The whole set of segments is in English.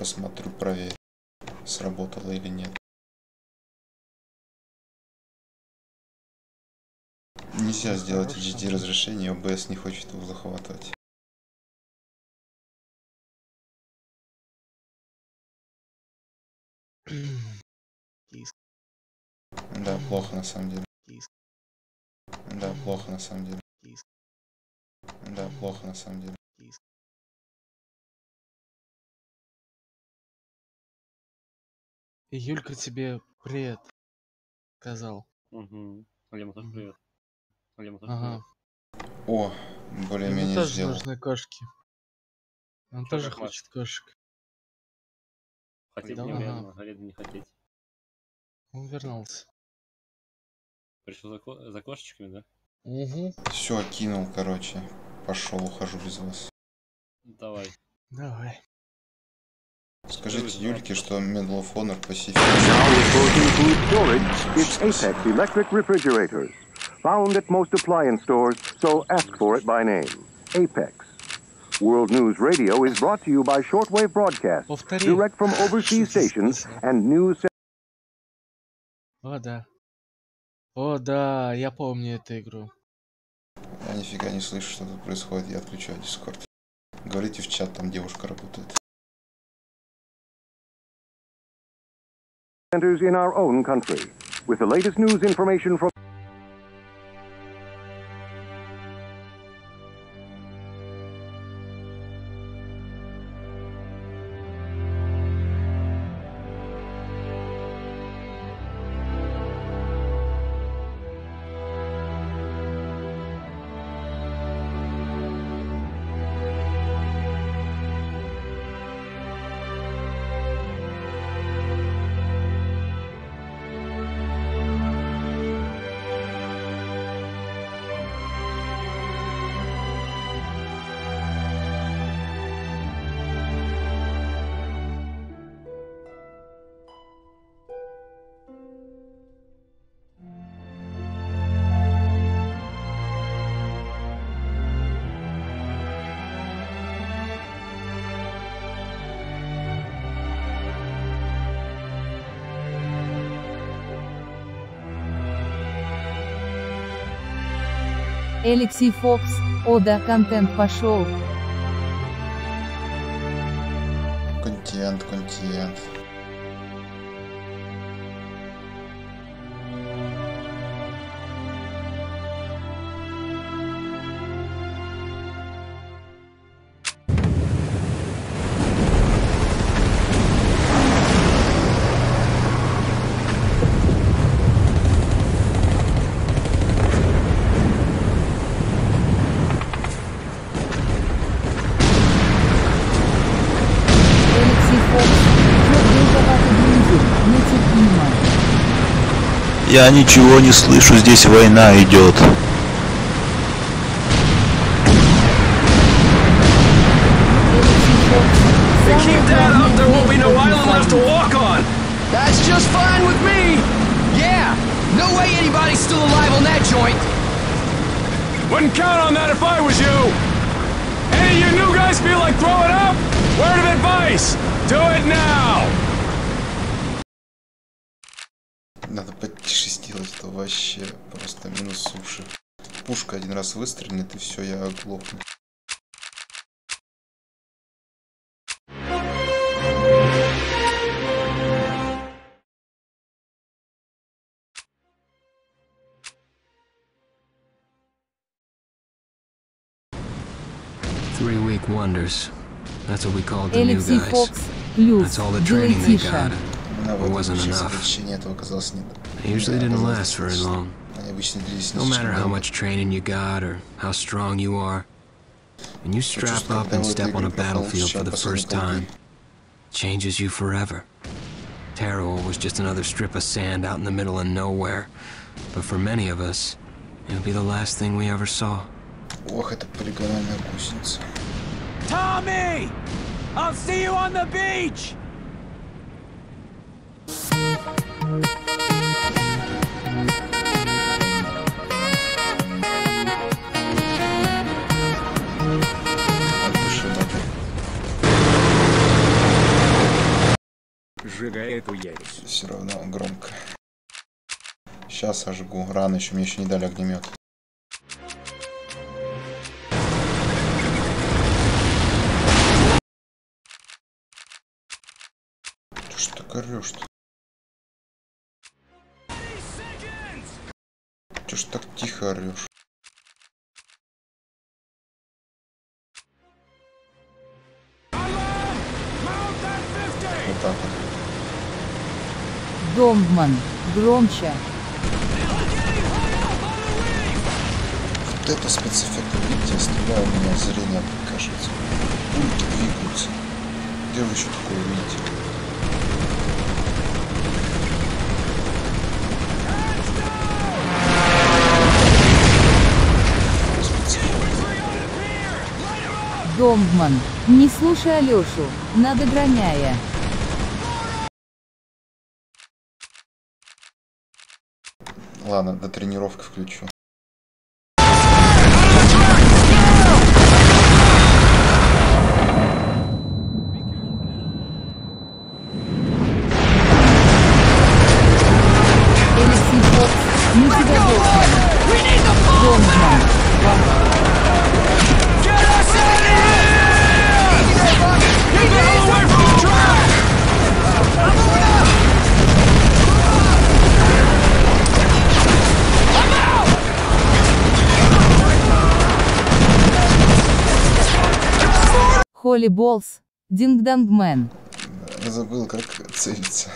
посмотрю, проверю, сработало или нет. Нельзя сделать HD разрешение, OBS не хочет его захватывать. Да, плохо на самом деле. Да, плохо на самом деле. Да, плохо на самом деле. Юлька тебе привет сказал. Угу. Алим, тоже привет. Алим, тоже Ага. привет. О, Ему более-менее тоже сделал. нужны кошки. Он Чё, тоже как Маш? хочет кошек. Хотеть Да, неверно, ага. говорит не хотеть. Он вернулся. Пришел за кошечками, да? Угу. Все, кинул, короче. Пошел, ухожу без вас. Давай. Давай. Скажите Юльке, что Medal of Honor Pacific. Now reporting food storage, it's Apex electric refrigerators. Found at most appliance stores, so ask for it by name. Apex. World News Radio is brought to you by shortwave broadcast, Повтори. direct from overseas stations and news. О, да. О, да, я помню эту игру. Я нифига не слышу, что тут происходит. Я отключаю Discord. Говорите в чат, там девушка работает. Centers in our own country, with the latest news information from. Алексей Фокс, о да, контент пошел. Контент. Я ничего не слышу, здесь война идет. That's just fine with me. Yeah, no way anybody's still alive on that joint. Wouldn't count on that if I was you. Any of you new guys feel like throwing up? Word of advice, do it now. Надо потише сделать, это вообще просто минус уши. Пушка один раз выстрелит, и все, я оглохну. Three-week wonders. That's what we called the new Алексей guys. Фокс, плюс, That's all the training they делаете. got. It wasn't enough. It usually didn't last very long. No matter how much training you got or how strong you are, when you strap up and step on a battlefield for the first time, it changes you forever. Terror was just another strip of sand out in the middle of nowhere, but for many of us, it'll be the last thing we ever saw. Ох, это полигональная гусеница. Tommy! I'll see you on the beach! Сжигай эту ересь. Все равно громко. Сейчас ожгу. Рано еще, мне еще не дали огнемет. Ты ж так орешь-то? Ты ж так тихо орешь? Вот так вот. Домгман, громче. Вот это спецэффект, видите, оставляю, у меня зрение покажется. Пульки двигаются. Где вы еще такое видите? Домгман, не слушай Алёшу, надо граняя. Ладно, до тренировки включу. Если, мы тебя должны. Домгман. Холли Болс, Дингдангмен. Я забыл, как целиться.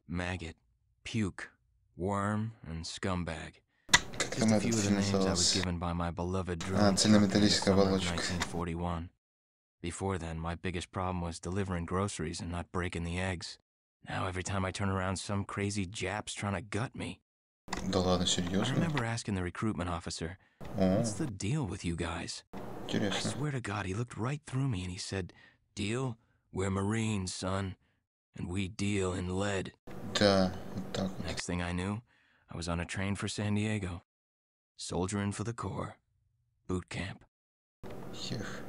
Maggot, puke, worm, and scumbag. Как там этот фильм назывался? Цельнометаллическая оболочка. 1941. Before then, my biggest problem was delivering groceries and not breaking the eggs. Now every time I turn around, some crazy Jap's trying to gut me. Да ладно, I серьезно? remember asking the recruitment officer, "What's the deal with you guys?" I Интересно. swear to God, he looked right through me and he said, "Deal? We're Marines, son, and we deal in lead." Да, вот так вот. Next thing I knew, I was on a train for San Diego, soldiering for the Corps, boot camp. Ех.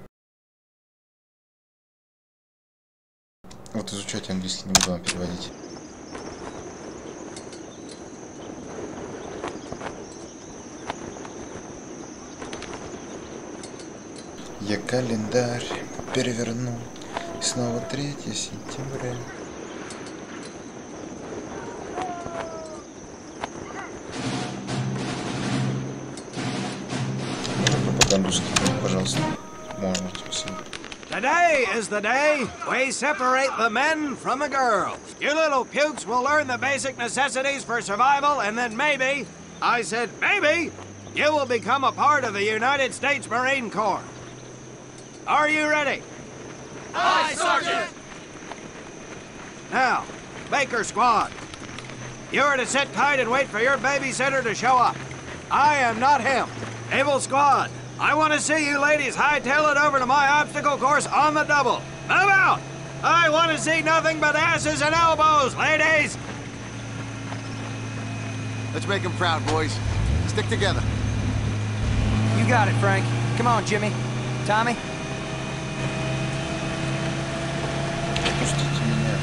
Вот изучать английский не буду вам переводить. Я календарь переверну, и снова 3 сентября. Можно по-русски, пожалуйста. Можно, спасибо. Today is the day we separate the men from the girls. You little pukes will learn the basic necessities for survival, and then maybe, I said maybe, you will become a part of the United States Marine Corps. Are you ready? Aye, Sergeant! Now, Baker Squad, you are to sit tight and wait for your babysitter to show up. I am not him. Able Squad, I want to see you ladies hightail it over to my obstacle course on the double. Move out! I want to see nothing but asses and elbows, ladies! Let's make them proud, boys. Stick together. You got it, Frank. Come on, Jimmy. Tommy? Пустите меня.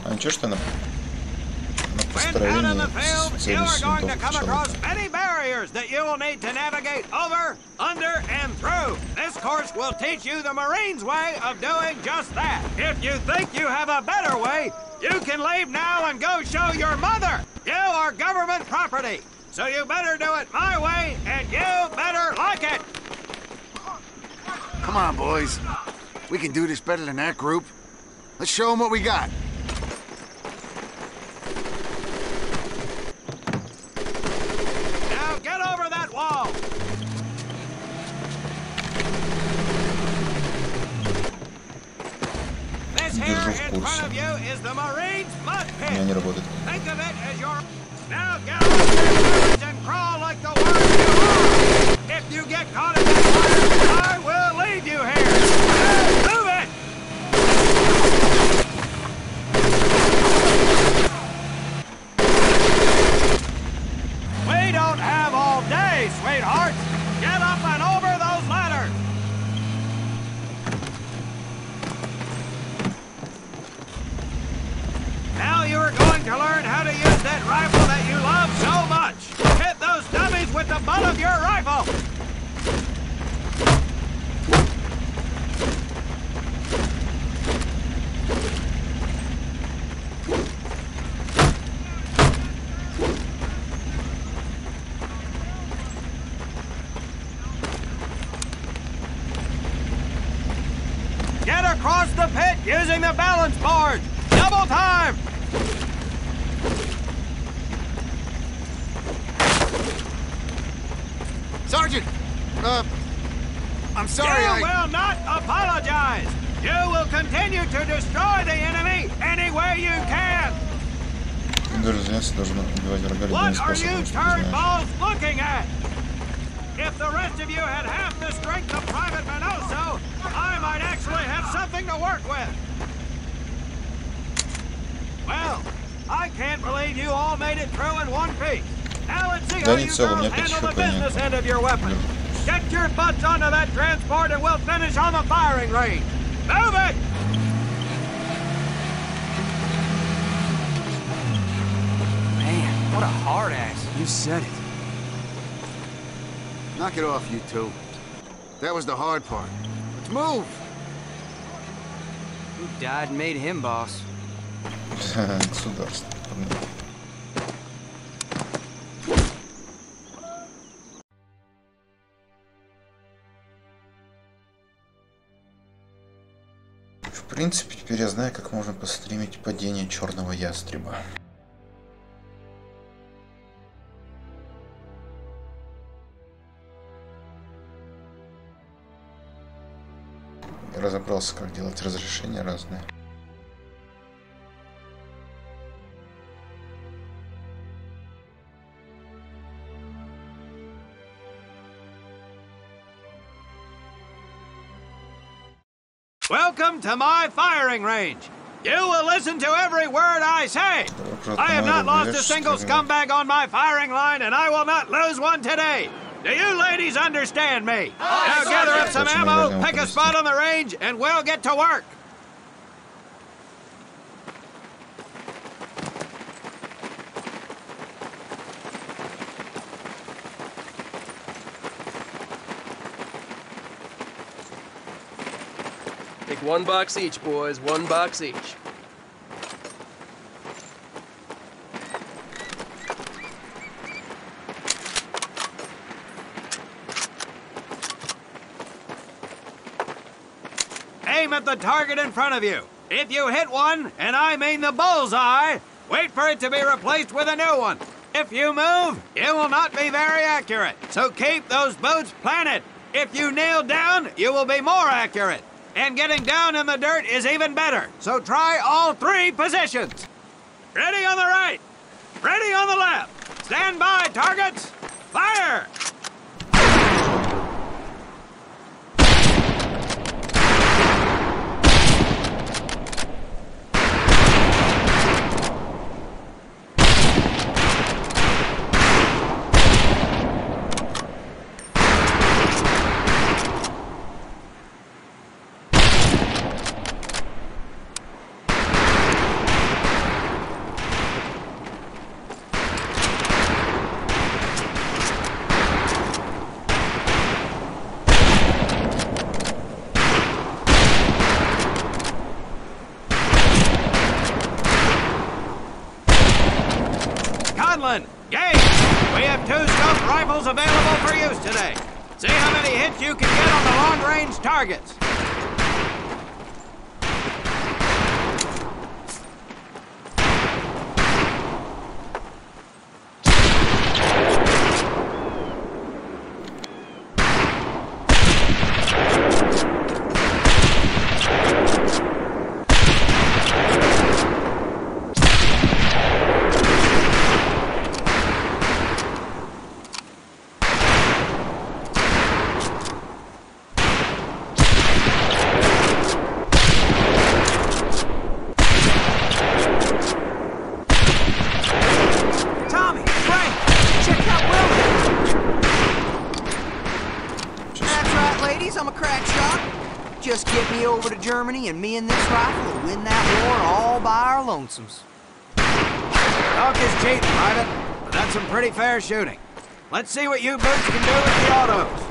А ничего, что на When out in the построении field, с you целью are going to свинтовки come across человека. many barriers that you will need to navigate over, under, and through. This course will teach you the Marines' way of doing just that. If you think you have a better way, you can leave now and go show your mother. You are government property, so you better do it my way, and you better like it. Come on, boys. We can do this better than that group. Let's show them what we got. Now get over that wall. This here Держу в in front курсе. of you is the Marines' mud У меня не pit. работает. Think of it as your... Now get on your knees and crawl like the worm you are. If you get caught in that fire, I will leave you here. Now move it! We don't have all day, sweetheart. Get up and over those ladders. Now you are going to learn how to use that rifle that you love so much. Hit those dummies with the butt of your rifle. Get across the pit using the balance board. Double time. Sergeant! I'm sorry, You will not apologize. You will continue to destroy the enemy any way you can. Даже заняться должен убивать врага любым What are you способом, что ты знаешь. turnballs looking at? If the rest of you had half the strength of Private Manoso, I might actually have something to work with. Well, I can't believe you all made it through in one piece. Now let's see how Да you не целом, у girls меня 5 handle the хп нет. business end of your weapon. Get your butts onto that transport and we'll finish on the firing range. Move it! Man, what a hard ass. You said it. Knock it off, you two. That was the hard part. Let's move! Who died and made him boss? Государство. В принципе, теперь я знаю, как можно постримить падение черного ястреба. Я разобрался, как делать разрешения разные. Welcome to my firing range. You will listen to every word I say. I have not lost a single scumbag on my firing line, and I will not lose one today. Do you ladies understand me? Now gather up some ammo, pick a spot on the range, and we'll get to work. Take 1 box each, boys. 1 box each. Aim at the target in front of you. If you hit one, and I mean the bullseye, wait for it to be replaced with a new one. If you move, it will not be very accurate. So keep those boots planted. If you kneel down, you will be more accurate. And getting down in the dirt is even better. So try all 3 positions. Ready on the right. Ready on the left. Stand by, targets. Fire! Gage! We have 2 scoped rifles available for use today. See how many hits you can get on the long-range targets. Just get me over to Germany, and me and this rifle will win that war all by our lonesomes. Talk is cheap, Private, but that's some pretty fair shooting. Let's see what you boots can do with the autos.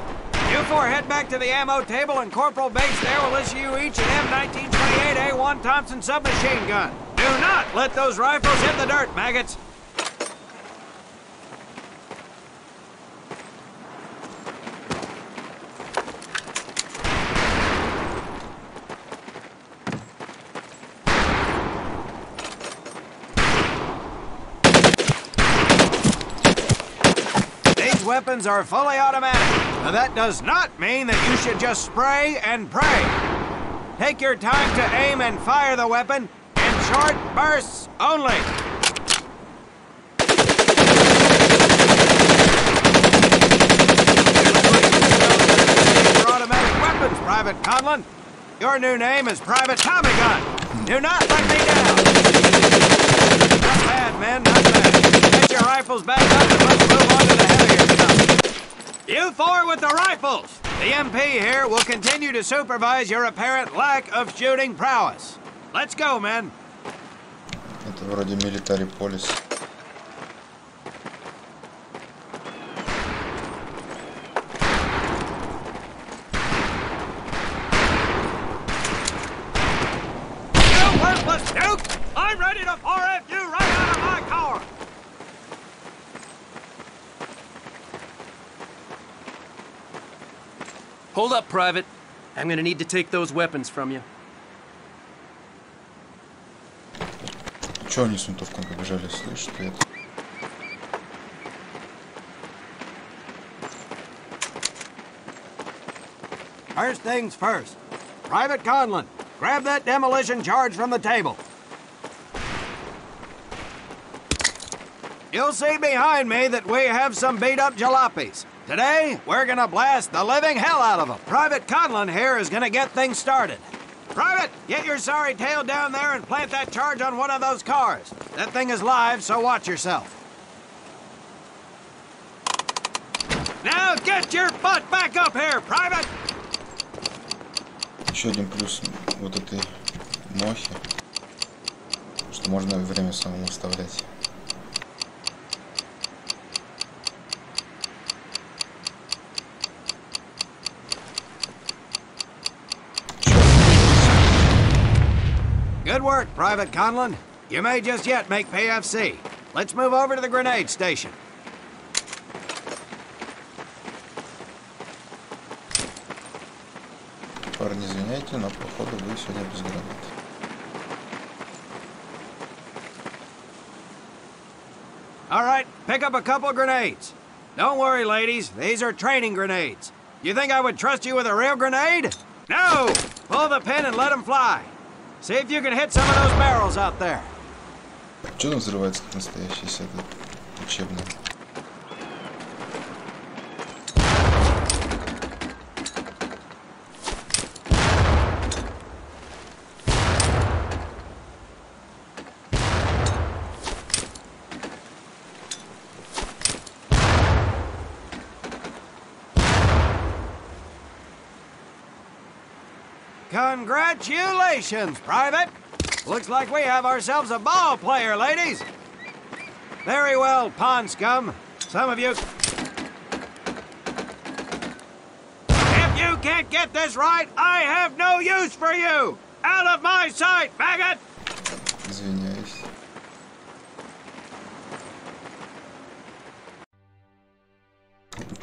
You 4 head back to the ammo table, and Corporal Bates there will issue you each an M1928A1 Thompson submachine gun. Do not let those rifles hit the dirt, maggots. Weapons are fully automatic. Now that does not mean that you should just spray and pray. Take your time to aim and fire the weapon in short bursts only. For automatic weapons, Private Conlon. Your new name is Private Tommy Gun. Do not let me down. Not bad, men, not bad. Get your rifles back up and let's move on to the heavier stuff. You 4 with the rifles! The MP here will continue to supervise your apparent lack of shooting prowess. Let's go, men. Это вроде military police. You worthless Duke! I'm ready to 4F you right out of my car! Hold up, Private. I'm gonna need to take those weapons from you. Чё они с винтовками побежали, слышь, ты это? First things first. Private Conlon, grab that demolition charge from the table. You'll see behind me that we have some beat-up jalopies. Today, we're gonna blast the living hell out of them. Private Conlon here is gonna get things started. Private, get your sorry tail down there and plant that charge on one of those cars. That thing is live, so watch yourself. Now get your butt back up here, Private! Еще один плюс вот этой мохи, что можно время самому вставлять. Good work, Private Conlon. You may just yet make PFC. Let's move over to the grenade station. Парни, извиняйте, но походу вы сегодня без гранат. All right, pick up a couple grenades. Don't worry, ladies. These are training grenades. You think I would trust you with a real grenade? No! Pull the pin and let them fly. See if you can hit some of those barrels out there. Что там взрывается как настоящий сет учебный? Congratulations, Private! Looks like we have ourselves a ball player, ladies! Very well, pond scum. Some of you... If you can't get this right, I have no use for you! Out of my sight, faggot! Извиняюсь.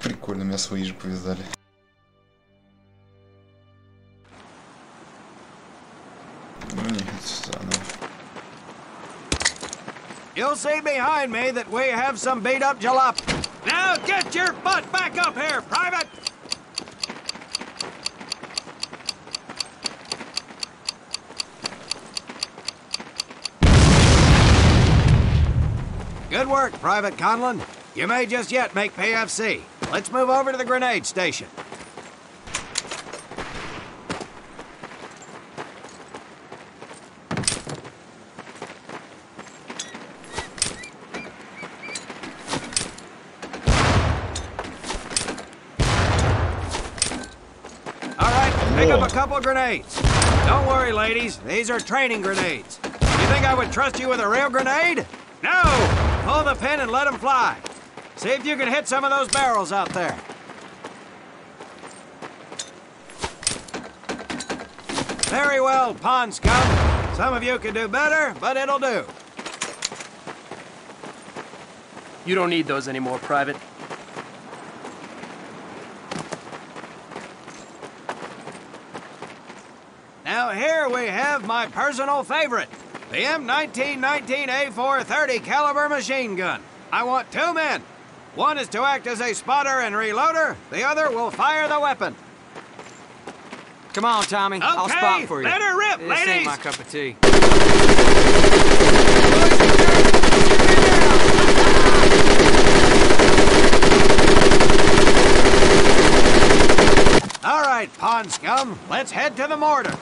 Прикольно, меня свои же повязали. You'll see behind me that we have some beat-up jalop. Now get your butt back up here, Private! Good work, Private Conlon. You may just yet make PFC. Let's move over to the grenade station. Pick up a couple grenades. Don't worry, ladies. These are training grenades. You think I would trust you with a real grenade? No! Pull the pin and let them fly. See if you can hit some of those barrels out there. Very well, pond scum. Some of you can do better, but it'll do. You don't need those anymore, Private. Now here we have my personal favorite, the M1919A430 caliber machine gun. I want two men. One is to act as a spotter and reloader. The other will fire the weapon. Come on, Tommy. Okay, I'll spot for you. Let her rip, this ladies. ain't my cup of tea. All right, pond scum. Let's head to the mortar.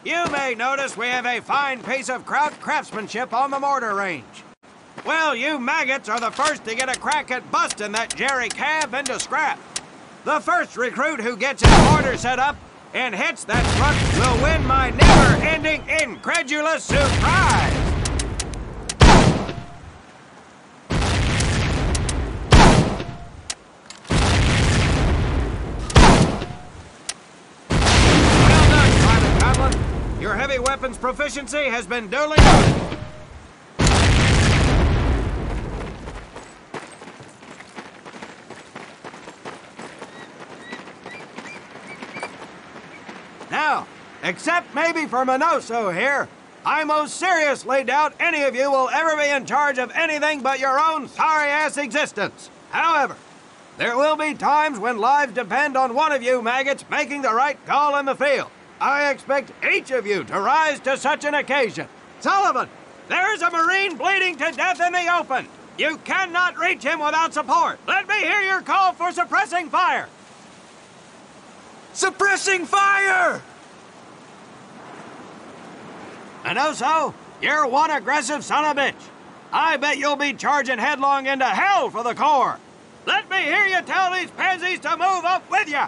You may notice we have a fine piece of craftsmanship on the mortar range. Well, you maggots are the first to get a crack at busting that jerry cab into scrap. The first recruit who gets his mortar set up and hits that truck will win my never-ending incredulous surprise. Your heavy weapons proficiency has been duly noted. Now, except maybe for Minoso here, I most seriously doubt any of you will ever be in charge of anything but your own sorry-ass existence. However, there will be times when lives depend on one of you maggots making the right call in the field. I expect each of you to rise to such an occasion. Sullivan, there's a Marine bleeding to death in the open. You cannot reach him without support. Let me hear your call for suppressing fire. Suppressing fire! I know so. You're one aggressive son of a bitch. I bet you'll be charging headlong into hell for the Corps. Let me hear you tell these pansies to move up with you.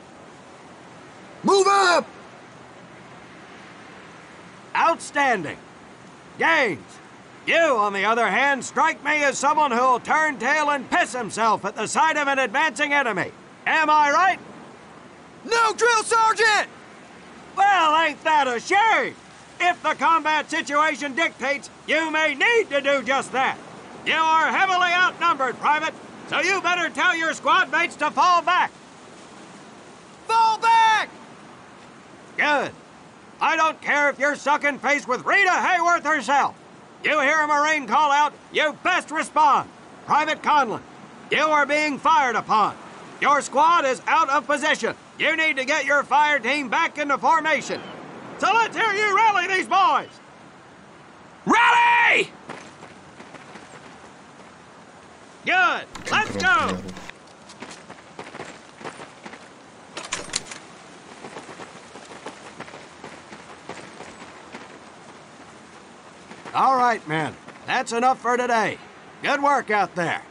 Move up! Outstanding. Gaines, you, on the other hand, strike me as someone who'll turn tail and piss himself at the sight of an advancing enemy. Am I right? No, drill sergeant! Well, ain't that a shame? If the combat situation dictates, you may need to do just that. You are heavily outnumbered, Private, so you better tell your squad mates to fall back. Fall back! Good. I don't care if you're sucking face with Rita Hayworth herself. You hear a Marine call out, you best respond. Private Conlon, you are being fired upon. Your squad is out of position. You need to get your fire team back into formation. So let's hear you rally these boys! Rally! Good. Let's go! All right, men. That's enough for today. Good work out there.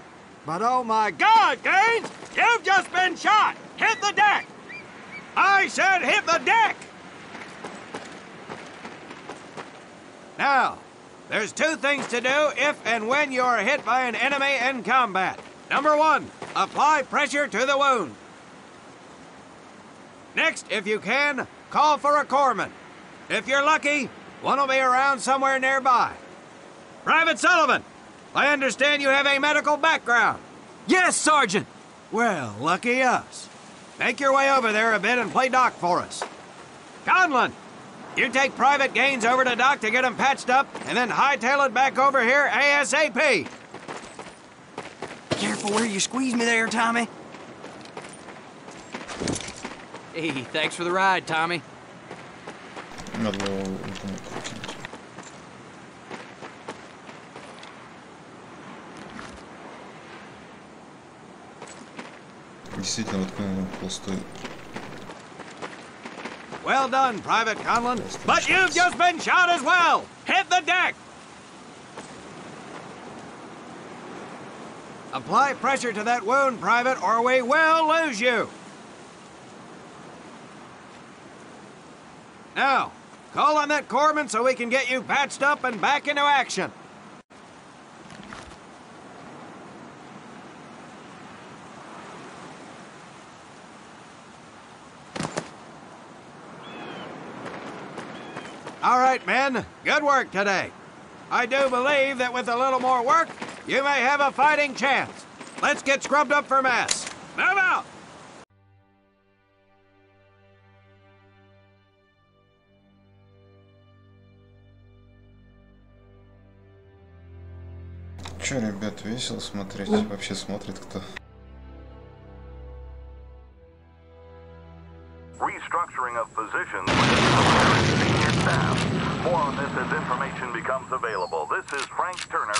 But oh my God, Gaines! You've just been shot! Hit the deck! I said hit the deck! Now, there's two things to do if and when you are hit by an enemy in combat. Number one, apply pressure to the wound. Next, if you can, call for a corpsman. If you're lucky, one will be around somewhere nearby. Private Sullivan, I understand you have a medical background. Yes, Sergeant! Well, lucky us. Make your way over there a bit and play doc for us. Conlon, you take Private Gaines over to Doc to get him patched up, and then hightail it back over here ASAP. Careful where you squeeze me there, Tommy. Hey, thanks for the ride, Tommy. Надо было этому выкинуть. Действительно, воткнул пустой. Well done, Private Conlon. But you've just been shot as well. Hit the deck. Apply pressure to that wound, Private, or we will lose you. Now, call on that corpsman so we can get you patched up and back into action. All right, men. Good work today. I do believe that with a little more work, you may have a fighting chance. Let's get scrubbed up for mass. Move out! Че, ребят, весело смотреть? Вообще смотрит кто? Restructuring of positions with senior staff. More on this as information becomes available. This is Frank Turner.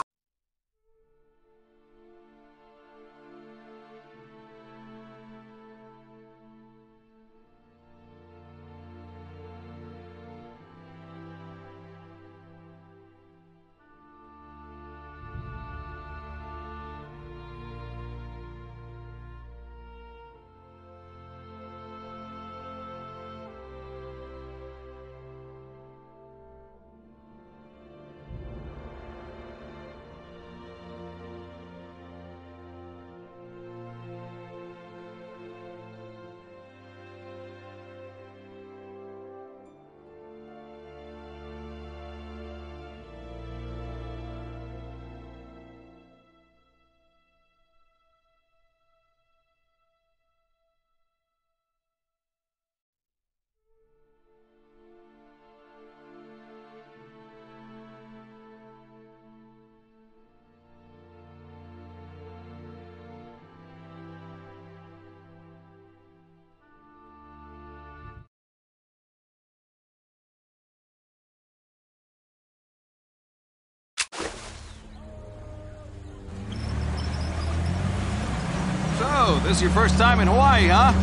So, this is your first time in Hawaii, huh?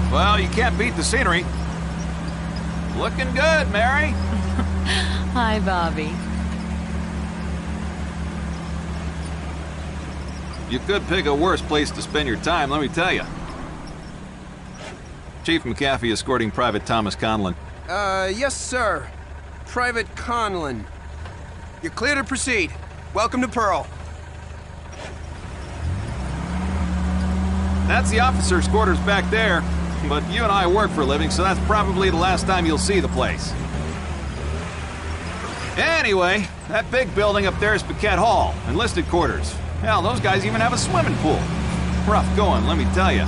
Well, you can't beat the scenery. Looking good, Mary. Hi, Bobby. You could pick a worse place to spend your time, let me tell you. Chief McAfee escorting Private Thomas Conlon. Yes, sir. Private Conlon. You're clear to proceed. Welcome to Pearl. That's the officer's quarters back there, but you and I work for a living, so that's probably the last time you'll see the place. Anyway, that big building up there is Paquette Hall, enlisted quarters. Hell, those guys even have a swimming pool. Rough going, let me tell you.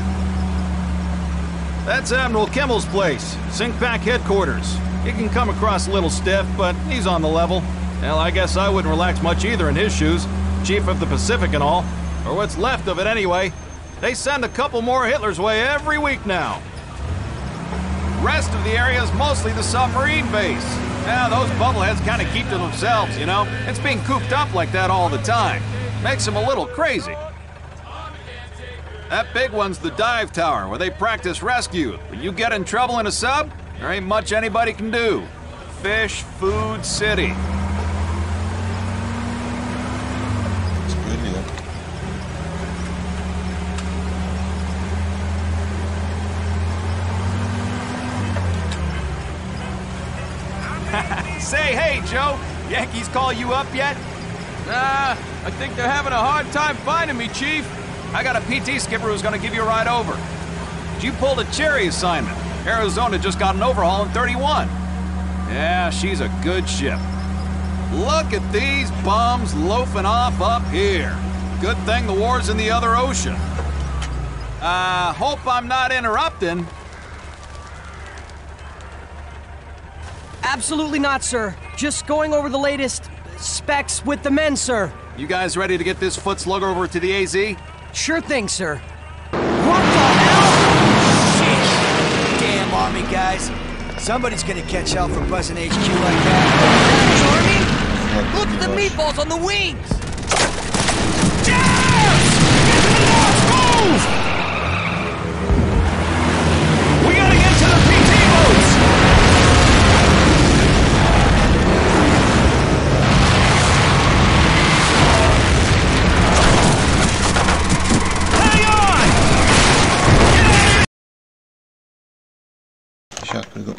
That's Admiral Kimmel's place, Sinkpack headquarters. He can come across a little stiff, but he's on the level. Hell, I guess I wouldn't relax much either in his shoes. Chief of the Pacific and all. Or what's left of it anyway. They send a couple more Hitler's way every week now. Rest of the area is mostly the submarine base. Yeah, those bubbleheads kind of keep to themselves, you know? It's being cooped up like that all the time. Makes them a little crazy. That big one's the dive tower, where they practice rescue. When you get in trouble in a sub, there ain't much anybody can do. Fish, food, city. Say, hey, Joe, Yankees call you up yet? Nah, I think they're having a hard time finding me, Chief. I got a PT skipper who's gonna give you a ride over. You pulled a cherry assignment. Arizona just got an overhaul in 31. Yeah, she's a good ship. Look at these bums loafing off up here. Good thing the war's in the other ocean. Hope I'm not interrupting. Absolutely not, sir. Just going over the latest specs with the men, sir. You guys ready to get this foot slugger over to the AZ? Sure thing, sir. What the hell? Shit! Damn Army guys. Somebody's gonna catch hell for buzzing HQ like that. Army? Look at the meatballs on the wings! Jazz! Move! We gotta get to the PT boats! Сейчас приду.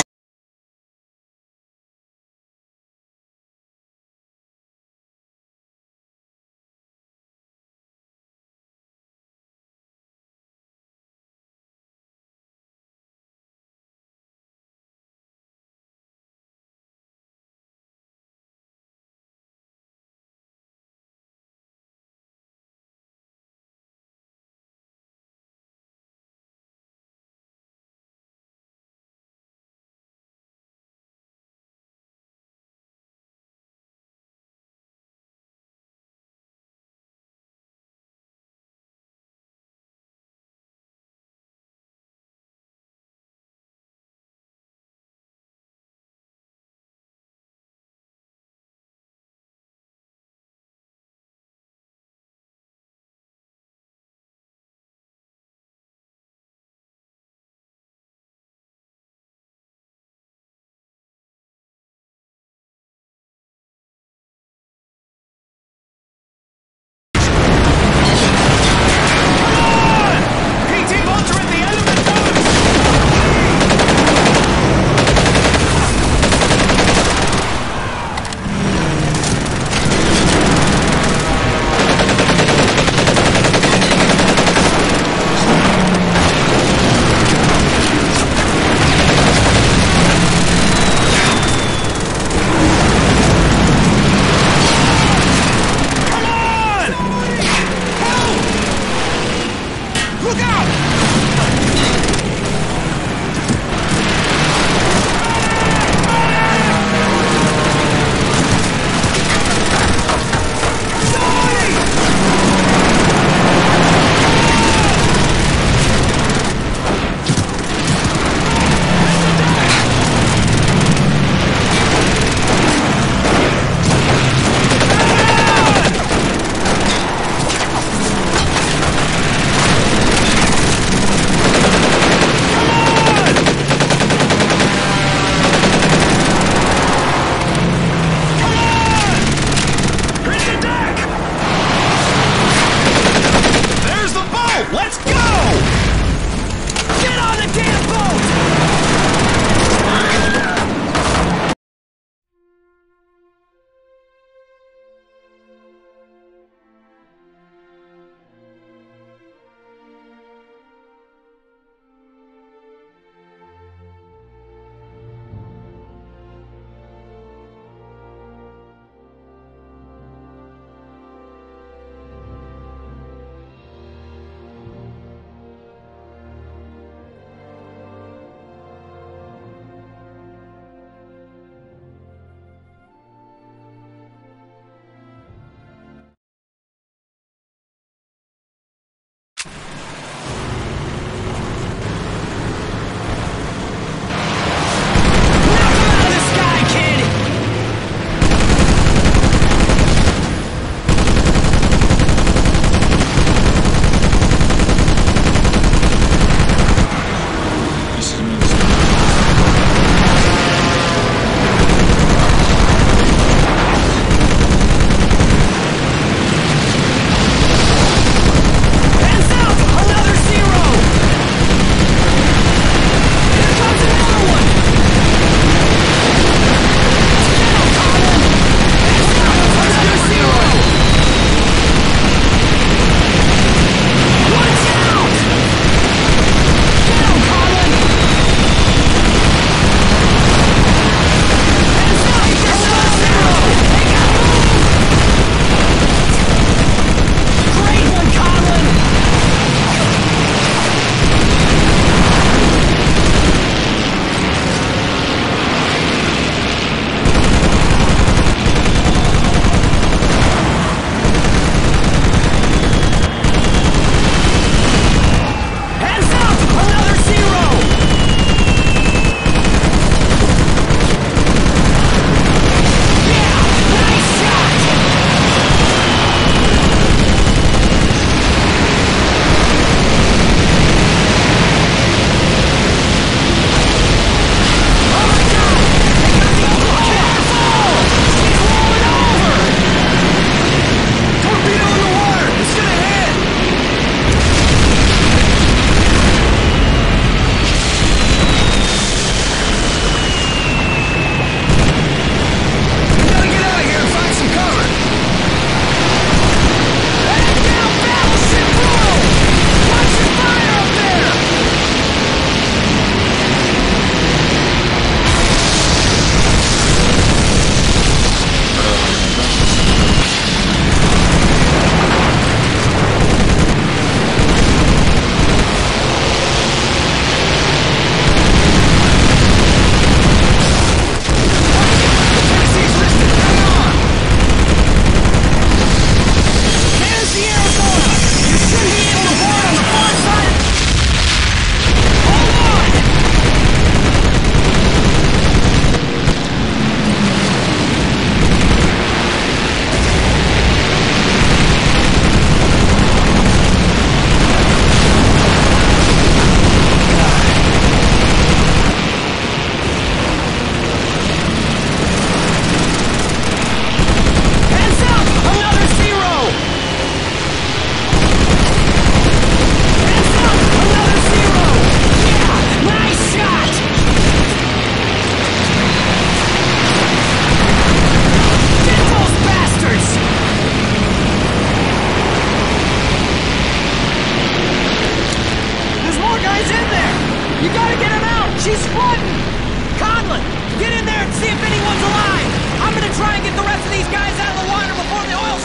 get the rest of these guys out of the water before the oil.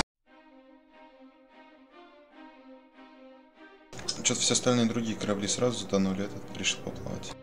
Что-то все остальные другие корабли сразу затонули, этот решил поплавать.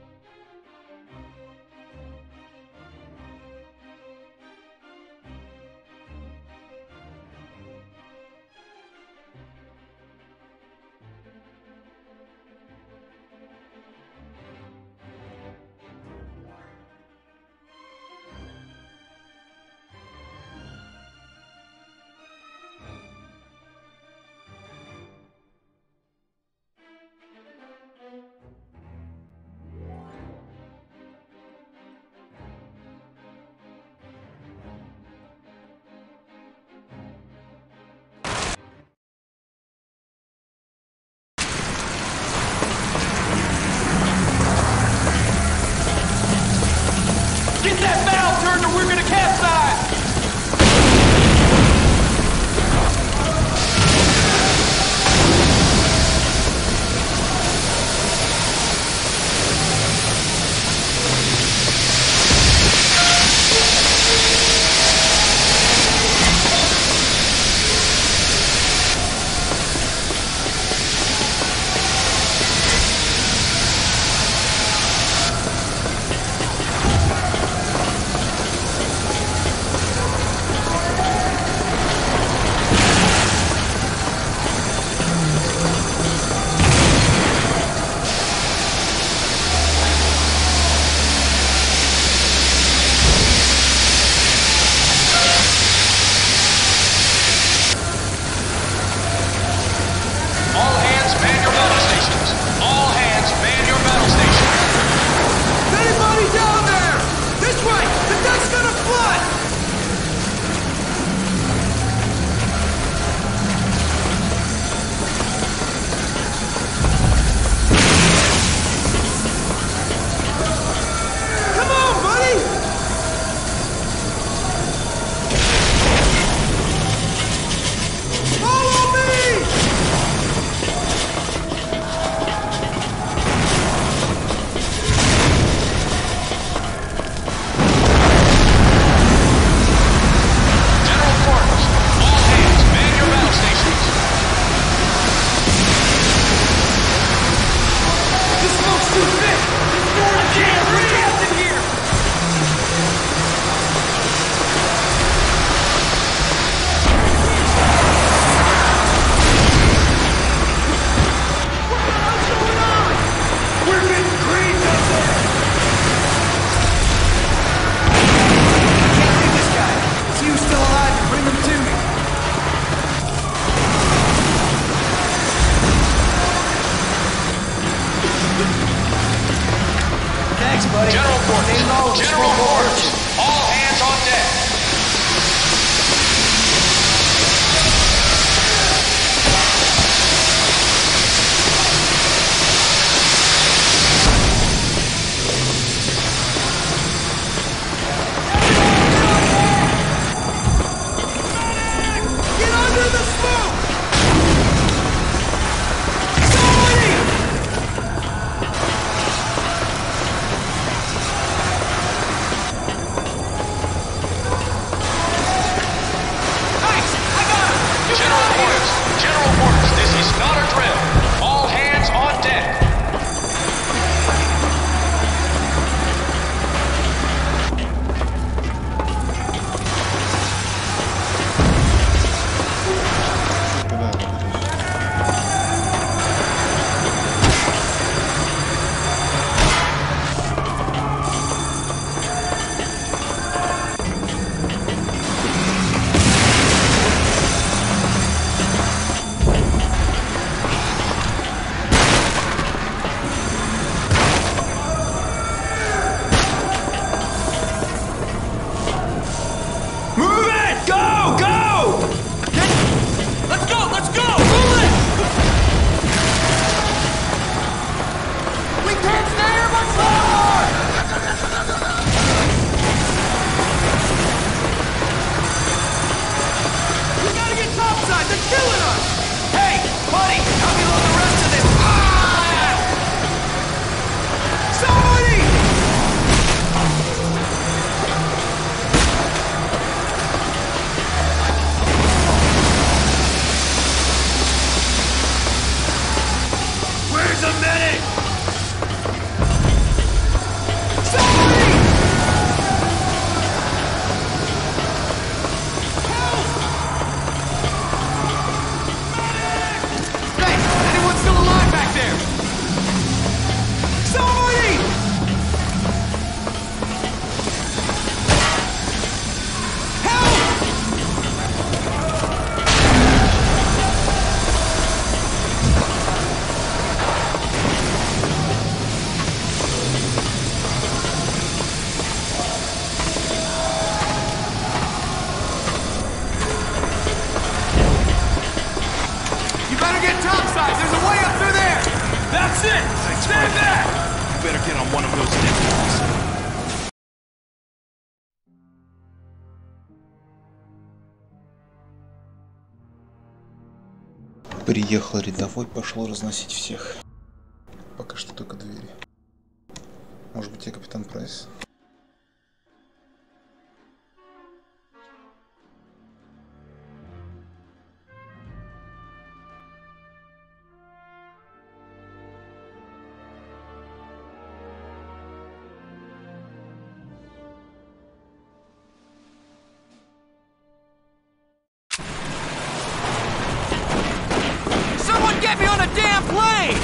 better get on one of those nipples. Приехал рядовой, пошел разносить всех. Пока что только двери. Может быть, я капитан Прайс? Get me on a damn plane!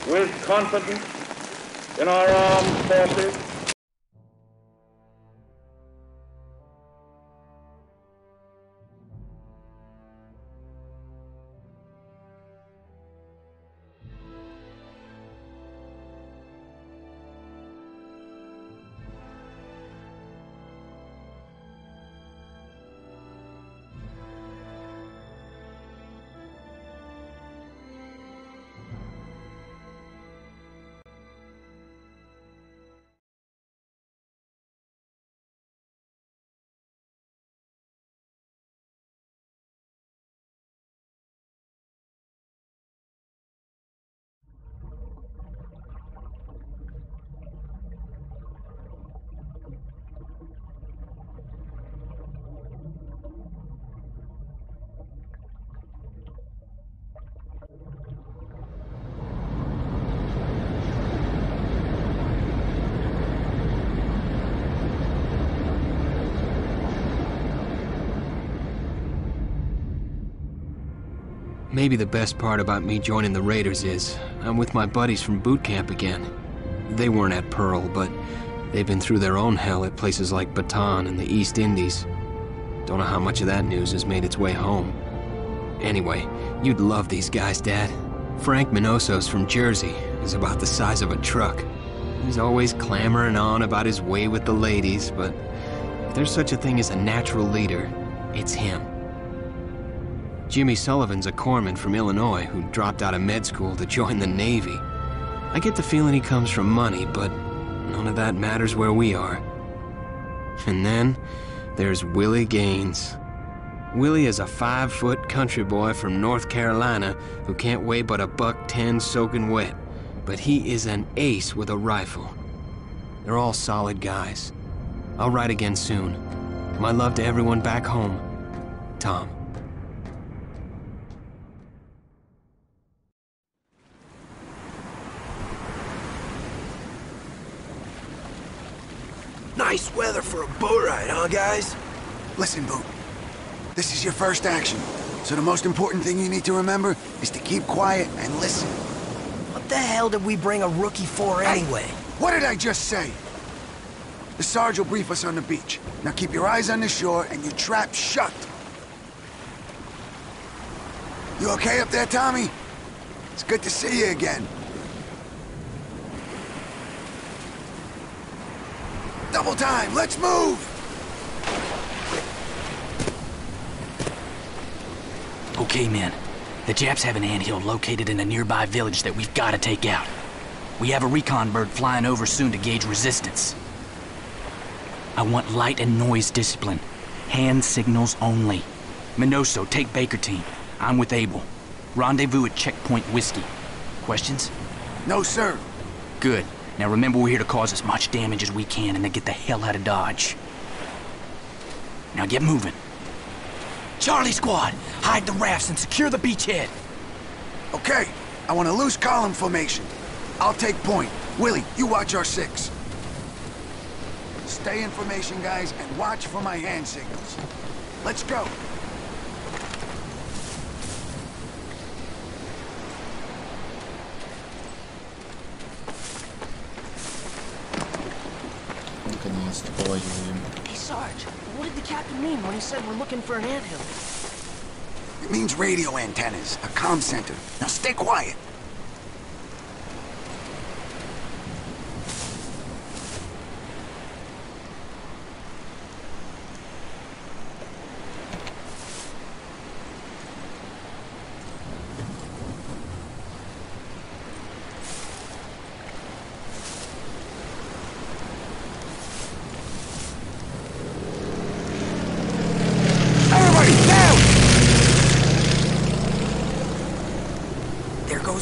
with confidence in our armed forces. Maybe the best part about me joining the Raiders is I'm with my buddies from boot camp again. They weren't at Pearl, but they've been through their own hell at places like Bataan and the East Indies. Don't know how much of that news has made its way home. Anyway, you'd love these guys, Dad. Frank Minoso's from Jersey. He's about the size of a truck. He's always clamoring on about his way with the ladies, but if there's such a thing as a natural leader, it's him. Jimmy Sullivan's a corpsman from Illinois who dropped out of med school to join the Navy. I get the feeling he comes from money, but none of that matters where we are. And then there's Willie Gaines. Willie is a 5-foot country boy from North Carolina who can't weigh but a $110 soaking wet, but he is an ace with a rifle. They're all solid guys. I'll write again soon. My love to everyone back home. Tom. Nice weather for a boat ride, huh, guys? Listen, Boot. This is your first action, so the most important thing you need to remember is to keep quiet and listen. What the hell did we bring a rookie for anyway? What did I just say? The Sarge will brief us on the beach. Now keep your eyes on the shore and your trap shut. You okay up there, Tommy? It's good to see you again. Double time, let's move! Okay, men. The Japs have an anthill located in a nearby village that we've got to take out. We have a recon bird flying over soon to gauge resistance. I want light and noise discipline. Hand signals only. Minoso, take Baker team. I'm with Abel. Rendezvous at Checkpoint Whiskey. Questions? No, sir. Good. Now remember, we're here to cause as much damage as we can and then get the hell out of Dodge. Now get moving. Charlie Squad, hide the rafts and secure the beachhead. Okay, I want a loose column formation. I'll take point. Willie, you watch our 6. Stay in formation, guys, and watch for my hand signals. Let's go. Hey, Sarge, what did the captain mean when he said we're looking for an anthill? It means radio antennas, a comm center. Now stay quiet.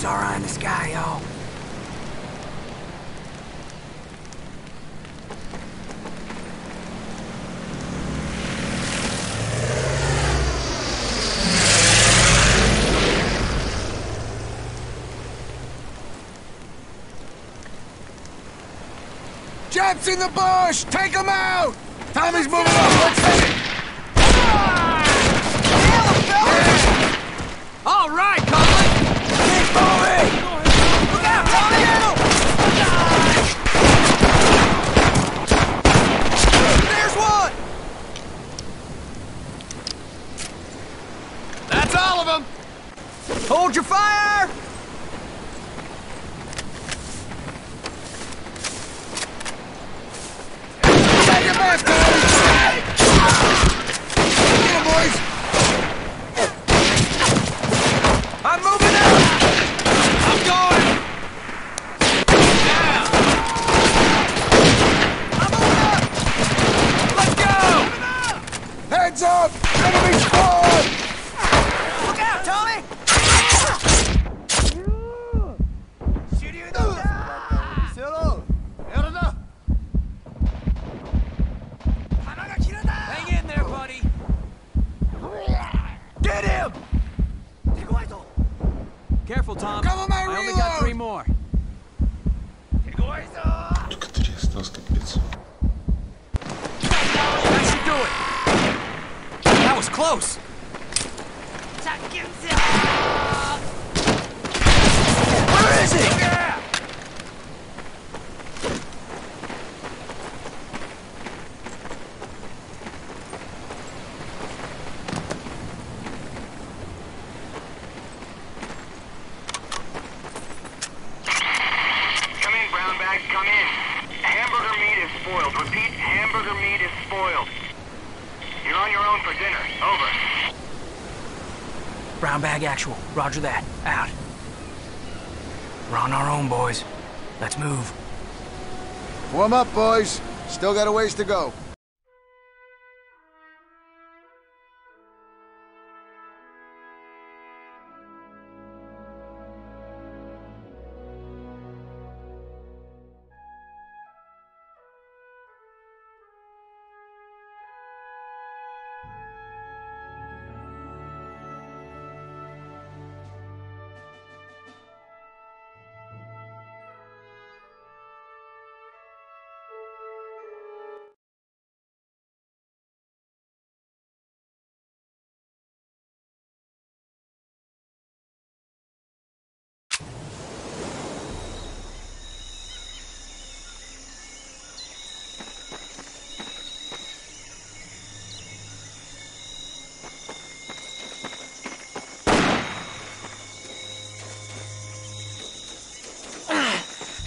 Our eye in the sky, y'all. Japs in the bush! Take them out! Tommy's moving up! Let's hit it! All right, Colin! Keep moving! Look out! other meat is spoiled. You're on your own for dinner. Over. Brown bag actual. Roger that. Out. We're on our own, boys. Let's move. Warm up, boys. Still got a ways to go.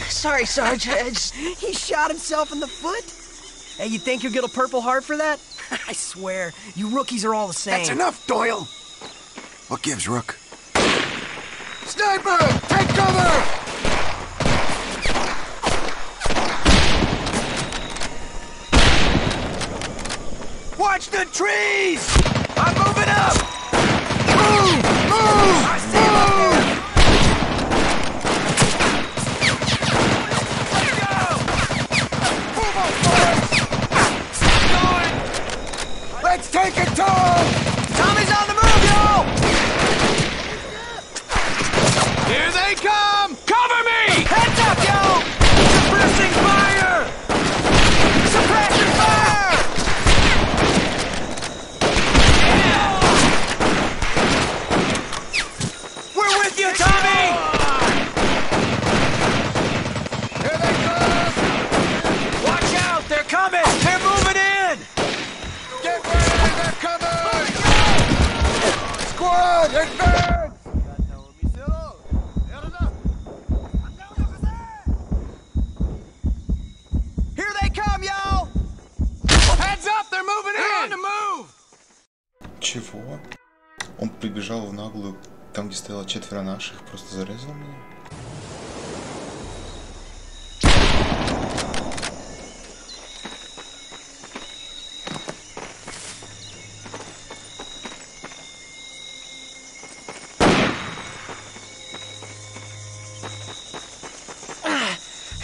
Sorry, Sarge. He shot himself in the foot. Hey, you think you'll get a Purple Heart for that? I swear, you rookies are all the same. That's enough, Doyle! What gives, Rook? Sniper! Take cover! Watch the trees! I'm moving up! Move! Move! I see him up there! Let's take it to him! Tommy's on the move, y'all! Here they come! Cover me! Heads up, y'all! Suppressing fire! Suppressing fire! We're with you, Tommy! Here they come! Watch out, they're coming! They're moving in! Get ready, they're coming! Squad, advance! Here they come, y'all! Heads up, they're moving in! On the move! Чего? Он прибежал в наглую, там где стояло 4 наших, просто зарезал меня?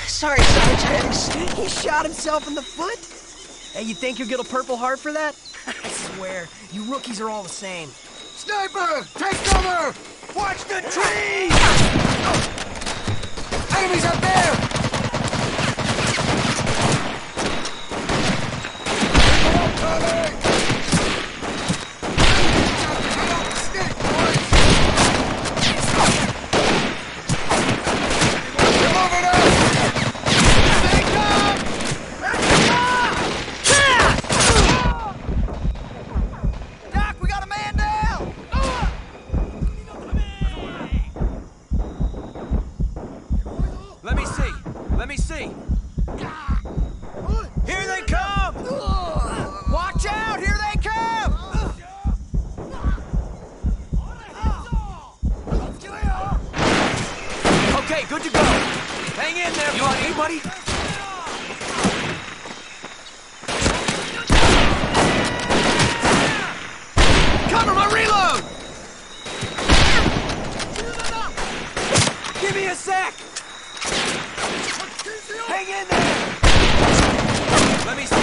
Sorry, Sarge. He shot himself in the foot. Hey, you think you'll get a Purple Heart for that? I swear, you rookies are all the same. Sniper! Take cover! Watch the trees! Enemies up there! Let me see. Here they come! Watch out! Here they come! Okay, good to go. Hang in there, buddy. Buddy. Cover my reload! Give me a sec! Hang in there! Let me see.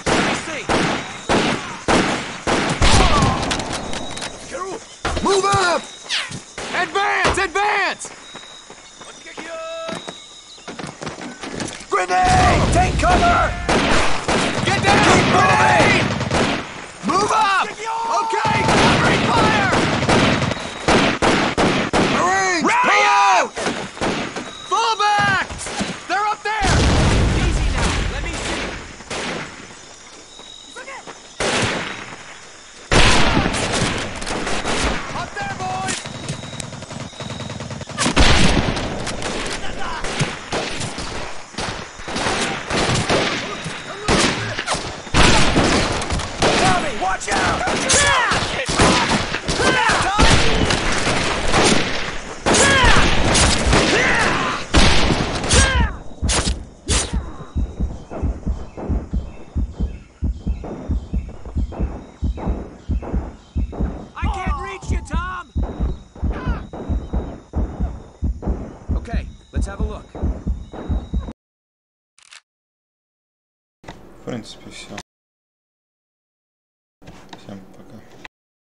Let me see. Move up! Advance! Advance! Grenade! Take cover! Get down! Keep moving! Move up! Okay! Covering fire! Marines! Rally out! Fall back! They're up there! Easy now. Let me see. Up there, boys! look. В принципе, все. Всем пока.